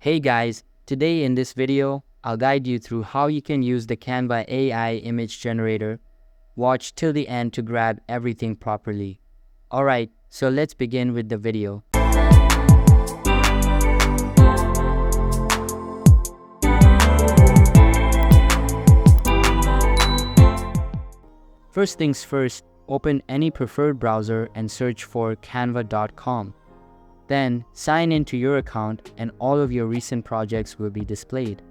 Hey guys, today in this video, I'll guide you through how you can use the Canva AI Image Generator. Watch till the end to grab everything properly. Alright, so let's begin with the video. First things first, open any preferred browser and search for canva.com. Then, sign into your account and all of your recent projects will be displayed.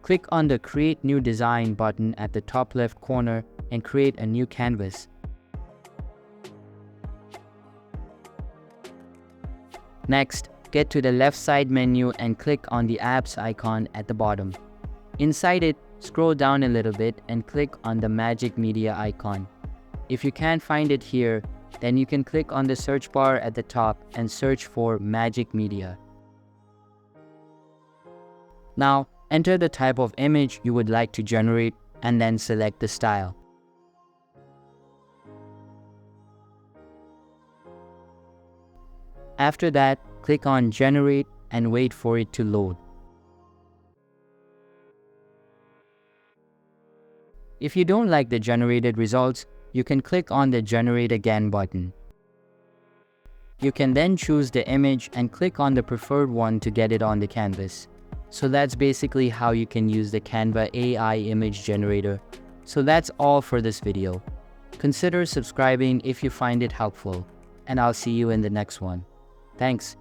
Click on the Create New Design button at the top left corner and create a new canvas. Next, get to the left side menu and click on the Apps icon at the bottom. Inside it, scroll down a little bit and click on the Magic Media icon. If you can't find it here, then you can click on the search bar at the top and search for Magic Media. Now, enter the type of image you would like to generate and then select the style. After that, click on Generate and wait for it to load. If you don't like the generated results, you can click on the Generate Again button. You can then choose the image and click on the preferred one to get it on the canvas. So that's basically how you can use the Canva AI Image Generator. So that's all for this video. Consider subscribing if you find it helpful, and I'll see you in the next one. Thanks.